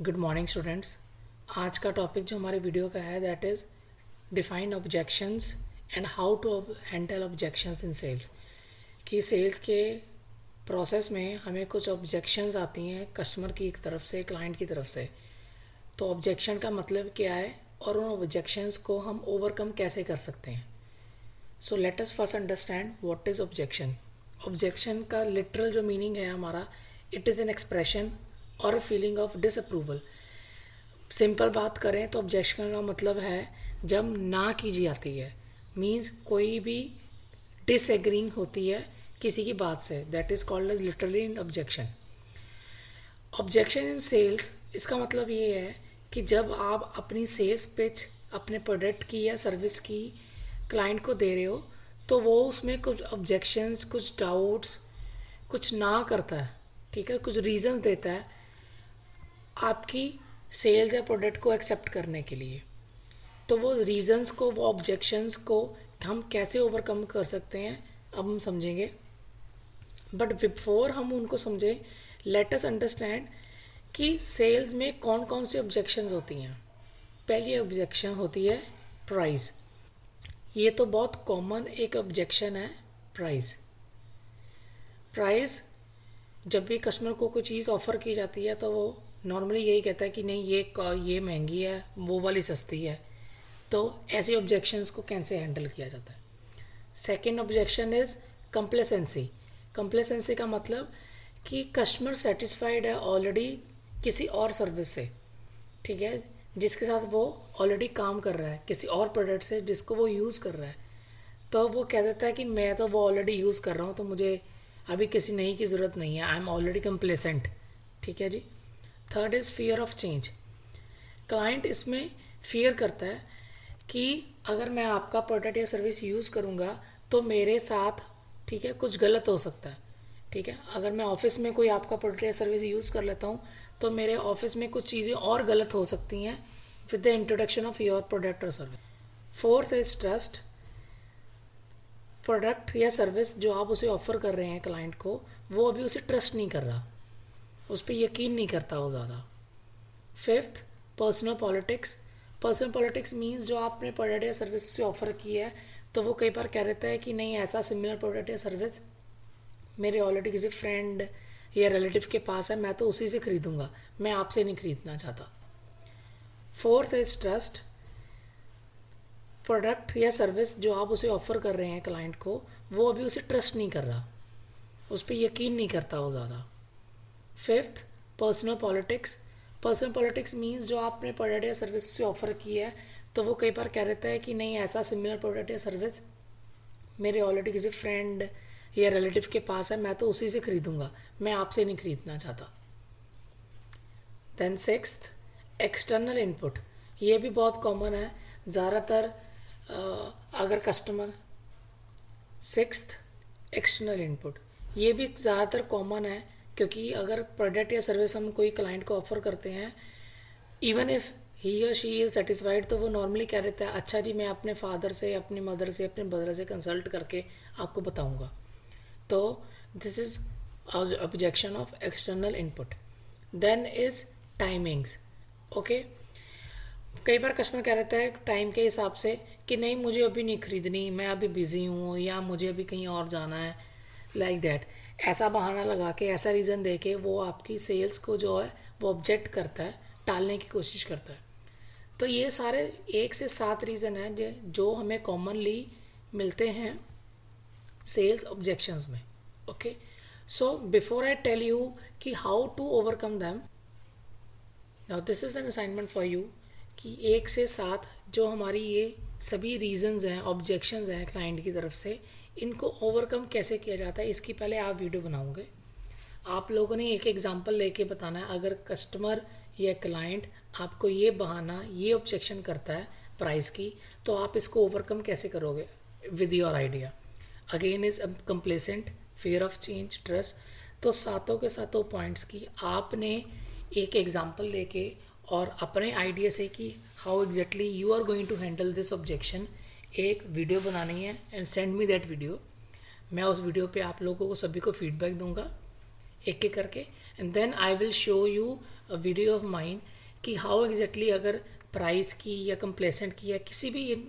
Good morning students. आज का topic जो हमारे वीडियो का है that is define objections and how to handle objections in sales. कि सेल्स के प्रोसेस में हमें कुछ ऑब्जेक्शंस आती हैं कस्टमर की तरफ से, क्लाइंट की तरफ से। तो ऑब्जेक्शन का मतलब क्या है और उन ऑब्जेक्शंस को हम ओवरकम कैसे कर सकते हैं। So let us first understand what is objection. Objection का लिटरल जो मीनिंग है हमारा, इट इज़ एन एक्सप्रेशन और a feeling of disapproval. Simple बात करें तो ऑब्जेक्शन का मतलब है जब ना की जाती है, मीन्स कोई भी डिसएग्रीइंग होती है किसी की बात से, that is called as literally in objection. Objection in sales, इसका मतलब ये है कि जब आप अपनी सेल्स पिच अपने प्रोडक्ट की या सर्विस की क्लाइंट को दे रहे हो तो वो उसमें कुछ ऑब्जेक्शंस, कुछ डाउट्स, कुछ ना करता है, ठीक है, कुछ रीजंस देता है आपकी सेल्स या प्रोडक्ट को एक्सेप्ट करने के लिए। तो वो रीजंस को, वो ऑब्जेक्शंस को हम कैसे ओवरकम कर सकते हैं अब हम समझेंगे। बट बिफोर हम उनको समझें, लेट अस अंडरस्टैंड कि सेल्स में कौन कौन सी ऑब्जेक्शंस होती हैं। पहली ऑब्जेक्शन होती है प्राइस। ये तो बहुत कॉमन एक ऑब्जेक्शन है, प्राइस। प्राइस, जब भी कस्टमर को कोई चीज़ ऑफ़र की जाती है तो वो नॉर्मली यही कहता है कि नहीं ये महंगी है, वो वाली सस्ती है। तो ऐसे ऑब्जेक्शंस को कैसे हैंडल किया जाता है। Second objection is complacency. Complacency का मतलब कि कस्टमर सेटिस्फाइड है ऑलरेडी किसी और सर्विस से, ठीक है, जिसके साथ वो ऑलरेडी काम कर रहा है, किसी और प्रोडक्ट से जिसको वो यूज़ कर रहा है। तो वो कह देता है कि मैं तो वो ऑलरेडी यूज़ कर रहा हूँ तो मुझे अभी किसी नई की ज़रूरत नहीं है, आई एम ऑलरेडी कंप्लेसेंट, ठीक है जी। Third is fear of change. Client इसमें फियर करता है कि अगर मैं आपका प्रोडक्ट या सर्विस यूज़ करूँगा तो मेरे साथ, ठीक है, कुछ गलत हो सकता है, ठीक है। अगर मैं ऑफिस में कोई आपका प्रोडक्ट या सर्विस यूज़ कर लेता हूँ तो मेरे ऑफिस में कुछ चीज़ें और गलत हो सकती हैं with the introduction of your product और service. Fourth is trust. Product या सर्विस जो आप उसे ऑफ़र कर रहे हैं क्लाइंट को, वो अभी उसे ट्रस्ट नहीं कर रहा, उस पर यकीन नहीं करता वो ज़्यादा। Fifth, personal politics. Personal politics means जो आपने प्रोडक्ट या सर्विस से ऑफ़र की है तो वो कई बार कह देता है कि नहीं, ऐसा सिमिलर प्रोडक्ट या सर्विस मेरे ऑलरेडी किसी फ्रेंड या रिलेटिव के पास है, मैं तो उसी से ख़रीदूँगा, मैं आपसे नहीं ख़रीदना चाहता। Fourth is trust. प्रोडक्ट या सर्विस जो आप उसे ऑफ़र कर रहे हैं क्लाइंट को, वो अभी उसे ट्रस्ट नहीं कर रहा, उस पर यकीन नहीं करता वो ज़्यादा। Fifth, personal politics. Personal politics means जो आपने प्रोडक्ट या सर्विस से ऑफ़र की है तो वो कई बार कह देता है कि नहीं, ऐसा सिमिलर प्रोडक्ट या सर्विस मेरे ऑलरेडी किसी फ्रेंड या रिलेटिव के पास है, मैं तो उसी से ख़रीदूँगा, मैं आपसे नहीं ख़रीदना चाहता। Then sixth, external input. ये भी बहुत कॉमन है ज़्यादातर। अगर कस्टमर, सिक्स्थ, एक्सटर्नल इनपुट, ये भी ज़्यादातर कॉमन है क्योंकि अगर प्रोडक्ट या सर्विस हम कोई क्लाइंट को ऑफ़र करते हैं, इवन इफ़ ही और शी इज़ सेटिस्फाइड, तो वो नॉर्मली कह देता है अच्छा जी, मैं अपने फादर से, अपनी मदर से, अपने ब्रदर से कंसल्ट करके आपको बताऊंगा। तो this is objection of external input. Then is timings. Okay, कई बार कस्टमर कह रहता है टाइम के हिसाब से कि नहीं, मुझे अभी नहीं ख़रीदनी, मैं अभी बिज़ी हूँ या मुझे अभी कहीं और जाना है, लाइक दैट। ऐसा बहाना लगा के, ऐसा रीज़न दे के वो आपकी सेल्स को जो है वो ऑब्जेक्ट करता है, टालने की कोशिश करता है। तो ये सारे 1 से 7 रीज़न हैं जो हमें कॉमनली मिलते हैं सेल्स ऑब्जेक्शंस में। Okay, so before I tell you कि how to overcome them, now this is an assignment for you कि 1 से 7 जो हमारी ये सभी रीजंस हैं, ऑब्जेक्शंस हैं क्लाइंट की तरफ से, इनको ओवरकम कैसे किया जाता है इसकी पहले आप वीडियो बनाओगे। आप लोगों ने एक एग्जांपल लेके बताना है। अगर कस्टमर या क्लाइंट आपको ये बहाना, ये ऑब्जेक्शन करता है प्राइस की, तो आप इसको ओवरकम कैसे करोगे with your idea. Again is complacent, fear of change, trust. तो सातों के सातों पॉइंट्स की आपने एक एग्जांपल लेके और अपने आइडिया से कि how exactly you are going to handle this objection, एक वीडियो बनानी है and send me that video. मैं उस वीडियो पे आप लोगों को सभी को फीडबैक दूंगा एक एक करके, and then I will show you video of mine कि हाउ एग्जैक्टली अगर प्राइस की या कंप्लेसेंट की या किसी भी इन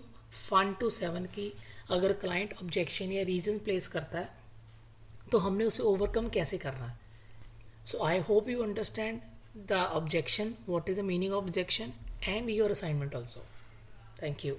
1 to 7 की अगर क्लाइंट ऑब्जेक्शन या रीज़न प्लेस करता है तो हमने उसे ओवरकम कैसे करना है. So I hope you understand the objection, what is the meaning of objection and your assignment also. Thank you.